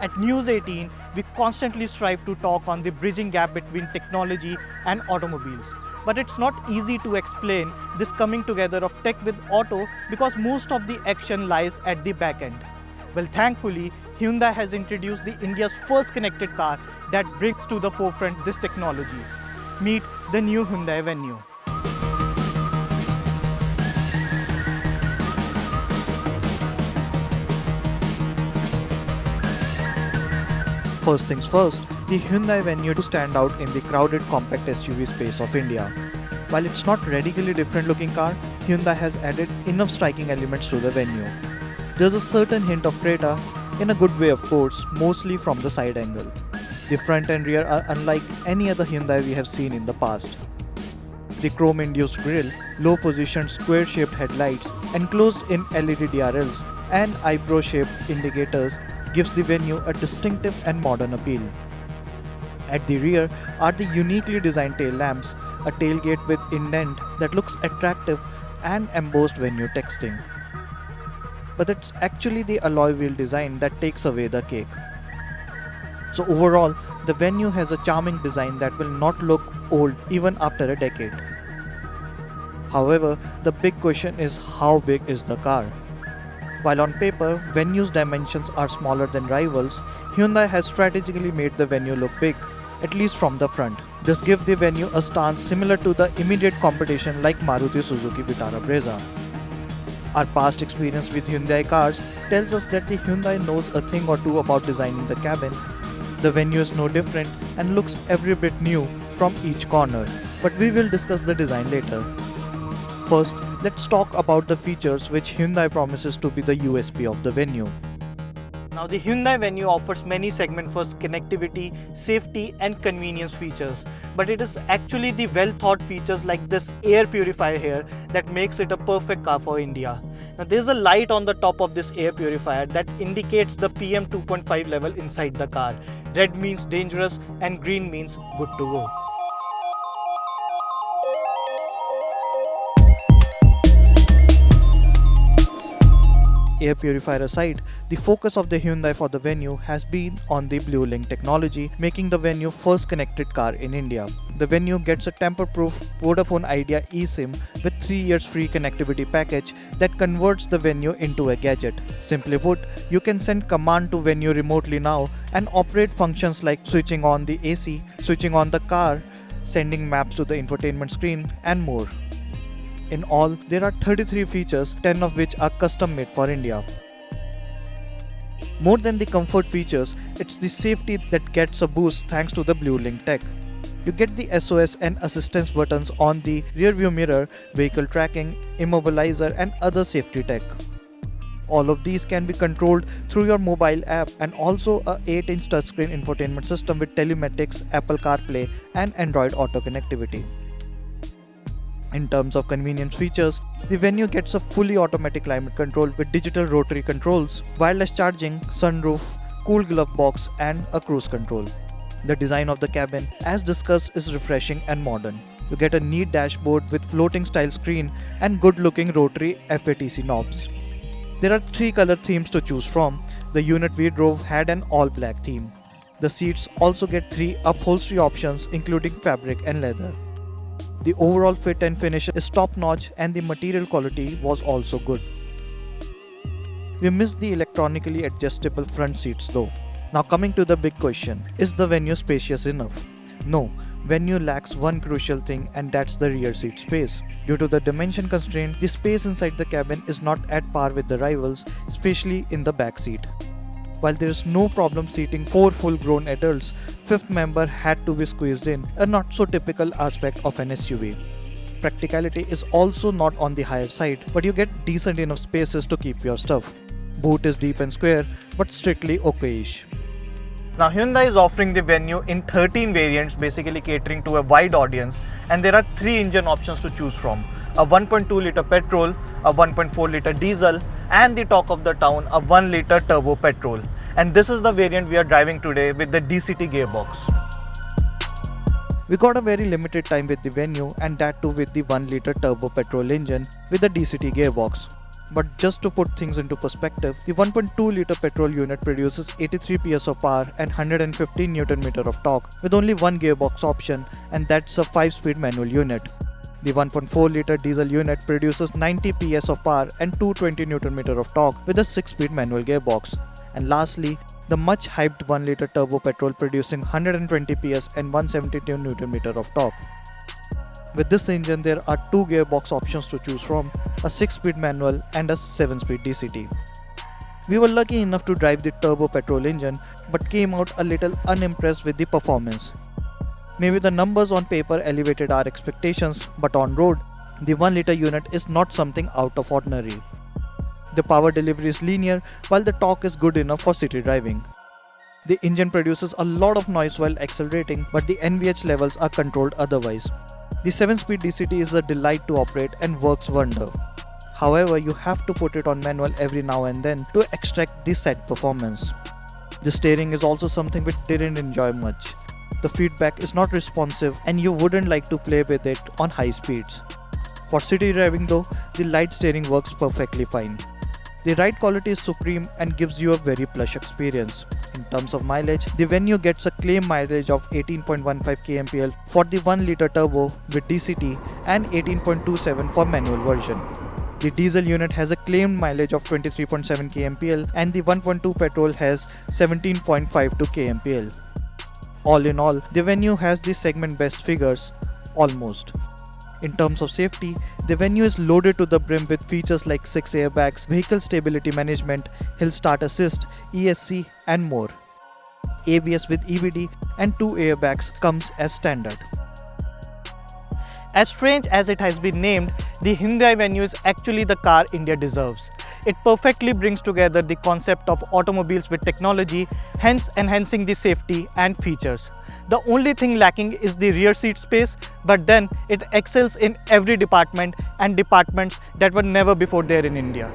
At News 18, we constantly strive to talk on the bridging gap between technology and automobiles. But it's not easy to explain this coming together of tech with auto because most of the action lies at the back end. Well, thankfully, Hyundai has introduced the India's first connected car that brings to the forefront this technology. Meet the new Hyundai Venue. First things first, the Hyundai Venue to stand out in the crowded compact SUV space of India. While it's not radically different looking car, Hyundai has added enough striking elements to the Venue. There's a certain hint of Creta, in a good way of course, mostly from the side angle. The front and rear are unlike any other Hyundai we have seen in the past. The chrome-induced grille, low-positioned square-shaped headlights, enclosed-in LED DRLs, and eyebrow-shaped indicators gives the Venue a distinctive and modern appeal. At the rear are the uniquely designed tail lamps, a tailgate with indent that looks attractive, and embossed Venue texting. But it's actually the alloy wheel design that takes away the cake. So overall, the Venue has a charming design that will not look old even after a decade. However, the big question is how big is the car? While on paper, Venue's dimensions are smaller than rivals, Hyundai has strategically made the Venue look big, at least from the front. This gives the Venue a stance similar to the immediate competition like Maruti Suzuki Vitara Brezza. Our past experience with Hyundai cars tells us that the Hyundai knows a thing or two about designing the cabin. The Venue is no different and looks every bit new from each corner, but we will discuss the design later. First, let's talk about the features which Hyundai promises to be the USP of the Venue. Now, the Hyundai Venue offers many segment-first connectivity, safety and convenience features, but it is actually the well-thought features like this air purifier here that makes it a perfect car for India. Now, there is a light on the top of this air purifier that indicates the PM 2.5 level inside the car. Red means dangerous and green means good to go. Air purifier aside, the focus of the Hyundai for the Venue has been on the BLUELINK technology, making the Venue first connected car in India. The Venue gets a tamper-proof Vodafone Idea eSIM with 3 years free connectivity package that converts the Venue into a gadget. Simply put, you can send command to Venue remotely now and operate functions like switching on the AC, switching on the car, sending maps to the infotainment screen, and more. In all, there are 33 features, 10 of which are custom made for India. More than the comfort features, it's the safety that gets a boost thanks to the BLUELINK tech. You get the SOS and assistance buttons on the rear view mirror, vehicle tracking, immobilizer and other safety tech. All of these can be controlled through your mobile app and also a 8-inch touchscreen infotainment system with telematics, Apple CarPlay and Android Auto connectivity. In terms of convenience features, the Venue gets a fully automatic climate control with digital rotary controls, wireless charging, sunroof, cool glove box and a cruise control. The design of the cabin, as discussed, is refreshing and modern. You get a neat dashboard with floating style screen and good looking rotary FATC knobs. There are 3 color themes to choose from. The unit we drove had an all black theme. The seats also get 3 upholstery options including fabric and leather. The overall fit and finish is top-notch and the material quality was also good. We missed the electronically adjustable front seats though. Now coming to the big question, is the Venue spacious enough? No, Venue lacks one crucial thing and that's the rear seat space. Due to the dimension constraint, the space inside the cabin is not at par with the rivals, especially in the back seat. While there is no problem seating 4 full-grown adults, 5th member had to be squeezed in, a not so typical aspect of an SUV. Practicality is also not on the higher side, but you get decent enough spaces to keep your stuff. Boot is deep and square, but strictly okay-ish. Now Hyundai is offering the Venue in 13 variants, basically catering to a wide audience, and there are 3 engine options to choose from. A 1.2 litre petrol, a 1.4 litre diesel, and the talk of the town, a 1 litre turbo petrol. And this is the variant we are driving today with the DCT gearbox. We got a very limited time with the Venue and that too with the 1 litre turbo petrol engine with the DCT gearbox. But just to put things into perspective, the 1.2-liter petrol unit produces 83 PS of power and 115 Nm of torque with only one gearbox option, and that's a 5-speed manual unit. The 1.4-liter diesel unit produces 90 PS of power and 220 Nm of torque with a 6-speed manual gearbox. And lastly, the much hyped 1-liter turbo petrol producing 120 PS and 172 Nm of torque. With this engine, there are two gearbox options to choose from, a 6-speed manual and a 7-speed DCT. We were lucky enough to drive the turbo petrol engine, but came out a little unimpressed with the performance. Maybe the numbers on paper elevated our expectations, but on road, the 1-liter unit is not something out of ordinary. The power delivery is linear, while the torque is good enough for city driving. The engine produces a lot of noise while accelerating, but the NVH levels are controlled otherwise. The 7-speed DCT is a delight to operate and works wonder. However, you have to put it on manual every now and then to extract the set performance. The steering is also something we didn't enjoy much. The feedback is not responsive and you wouldn't like to play with it on high speeds. For city driving though, the light steering works perfectly fine. The ride quality is supreme and gives you a very plush experience. In terms of mileage, the Venue gets a claim mileage of 18.15 kmpl for the 1-liter turbo with DCT and 18.27 for manual version. The diesel unit has a claimed mileage of 23.7 kmpl and the 1.2 petrol has 17.52 kmpl. All in all, the Venue has the segment best figures, almost. In terms of safety, the Venue is loaded to the brim with features like 6 airbags, vehicle stability management, hill start assist, ESC and more. ABS with EBD and 2 airbags comes as standard. As strange as it has been named, the Hyundai Venue is actually the car India deserves. It perfectly brings together the concept of automobiles with technology, hence enhancing the safety and features. The only thing lacking is the rear seat space, but then it excels in every department and departments that were never before there in India.